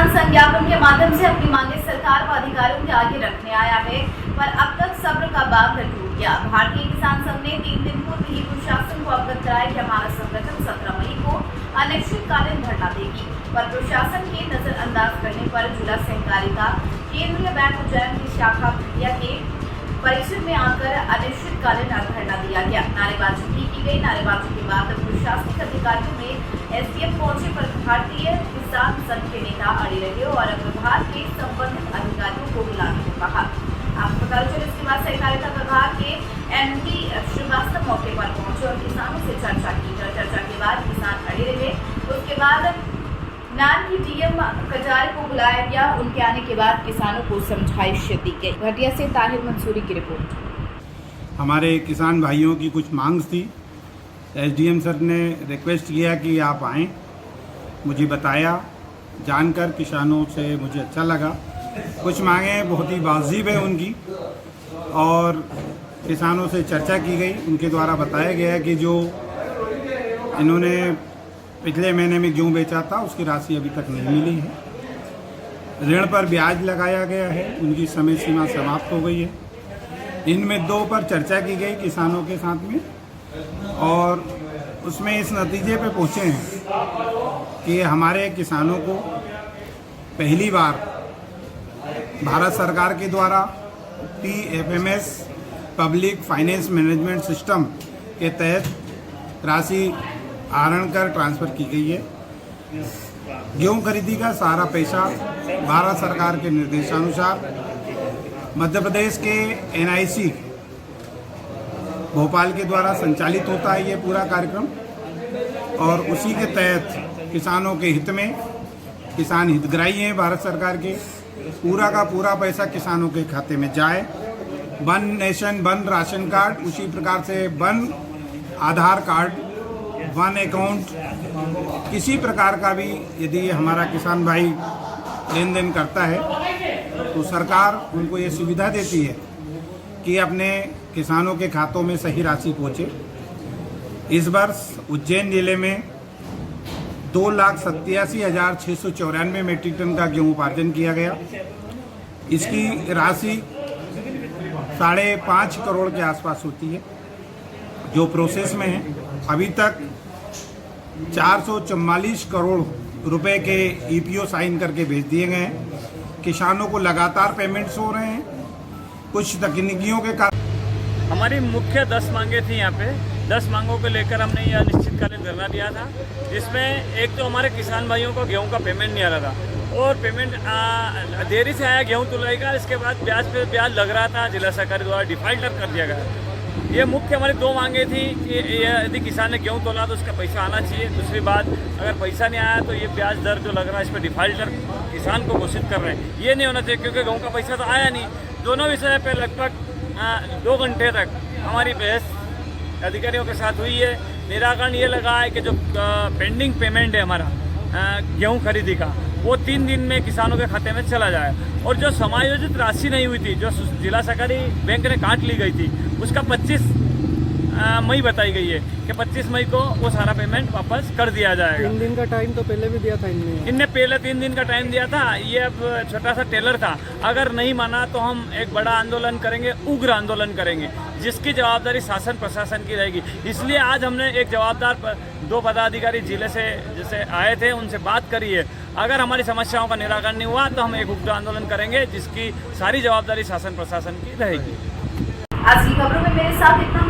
किसान संघ ज्ञापन के माध्यम से अपनी मांगे सरकार व अधिकारियों के आगे रखने आया है, पर अब तक सब्र का बांध टूट गया। भारतीय किसान संघ ने 3 दिन पूर्व ही प्रशासन को अवगत कराया कि हमारा संगठन 17 मई को अनिश्चितकालीन धरना देगी, पर प्रशासन के नजरअंदाज करने पर जिला सहकारिता केंद्रीय बैंक उज्जैन की शाखा खटिया के परिसर में आकर अनिश्चितकालीन धरना दिया गया। नारेबाजी भी की गई। नारेबाजी के बाद प्रशासनिक अधिकारियों में एसडीएम पहुंचे, पर भारतीय किसान संघ के नेता अड़े रहे और विभाग के संबंधित अधिकारियों को बुलाने को कहा। आपको बता चले, इसके बाद सहकारिता विभाग के एमडी श्रीवास्तव मौके पर पहुंचे और किसानों से चर्चा की। चर्चा के बाद किसान अड़े रहे। उसके बाद नान की डीएम कजारे को बुलाया गया। उनके आने के बाद किसानों को समझाइश दी गई। घटिया से ताहिर मंसूरी की रिपोर्ट। हमारे किसान भाइयों की कुछ मांग थी। एसडीएम सर ने रिक्वेस्ट किया कि आप आएँ। मुझे बताया, जानकर किसानों से मुझे अच्छा लगा। कुछ मांगें बहुत ही वाजिब है उनकी, और किसानों से चर्चा की गई। उनके द्वारा बताया गया कि जो इन्होंने पिछले महीने में गेहूँ बेचा था उसकी राशि अभी तक नहीं मिली है। ऋण पर ब्याज लगाया गया है, उनकी समय सीमा समाप्त हो गई है। इन मुद्दों पर चर्चा की गई किसानों के साथ में, और उसमें इस नतीजे पे पहुँचे हैं कि हमारे किसानों को पहली बार भारत सरकार के द्वारा PFMS public finance management system के तहत राशि आहरण कर ट्रांसफ़र की गई है। गेहूँ खरीदी का सारा पैसा भारत सरकार के निर्देशानुसार मध्य प्रदेश के NIC भोपाल के द्वारा संचालित होता है ये पूरा कार्यक्रम, और उसी के तहत किसानों के हित में किसान हितग्राही हैं भारत सरकार के। पूरा का पूरा पैसा किसानों के खाते में जाए। One nation one ration card, उसी प्रकार से वन आधार कार्ड, वन अकाउंट, किसी प्रकार का भी यदि हमारा किसान भाई लेन देन करता है तो सरकार उनको ये सुविधा देती है कि अपने किसानों के खातों में सही राशि पहुँचे। इस वर्ष उज्जैन जिले में 2,87,694 मीट्रिक टन का गेहूँ उपार्जन किया गया। इसकी राशि 5.5 करोड़ के आसपास होती है, जो प्रोसेस में है। अभी तक 444 करोड़ रुपए के EPO साइन करके भेज दिए गए हैं। किसानों को लगातार पेमेंट्स हो रहे हैं। कुछ तकनीकियों के कारण हमारी मुख्य 10 मांगे थी। यहाँ पे 10 मांगों को लेकर हमने यह अनिश्चितकालीन धरना दिया था, जिसमें एक तो हमारे किसान भाइयों को गेहूं का पेमेंट नहीं आ रहा था, और पेमेंट देरी से आया गेहूं तुलाई का। इसके बाद ब्याज पे ब्याज लग रहा था, जिला सरकारी द्वारा डिफाल्टर कर दिया गया। ये मुख्य हमारी 2 मांगे थी कि यदि किसान ने गेहूं तोला तो उसका पैसा आना चाहिए। दूसरी बात, अगर पैसा नहीं आया तो ये ब्याज दर जो लग रहा है इस पर डिफाल्टर किसान को घोषित कर रहे हैं, ये नहीं होना चाहिए, क्योंकि गेहूं का पैसा तो आया नहीं। दोनों विषय पे लगभग 2 घंटे तक हमारी बहस अधिकारियों के साथ हुई है। निराकरण ये लगा है कि जो पेंडिंग पेमेंट है हमारा गेहूं खरीदी का, वो 3 दिन में किसानों के खाते में चला जाए, और जो समायोजित राशि नहीं हुई थी, जो जिला सहकारी बैंक ने काट ली गई थी, उसका 25 मई बताई गई है कि 25 मई को वो सारा पेमेंट वापस कर दिया जाएगा। 3 दिन का टाइम तो पहले भी दिया था इनने पहले 3 दिन का टाइम दिया था। ये अब छोटा सा टेलर था। अगर नहीं माना तो हम एक बड़ा आंदोलन करेंगे, उग्र आंदोलन करेंगे, जिसकी जवाबदारी शासन प्रशासन की रहेगी। इसलिए आज हमने एक जवाबदार 2 पदाधिकारी जिले से जैसे आए थे, उनसे बात करी है। अगर हमारी समस्याओं का निराकरण नहीं हुआ तो हम एक उग्र आंदोलन करेंगे, जिसकी सारी जवाबदारी शासन प्रशासन की रहेगी। आज की खबरों में मेरे साथ इतना।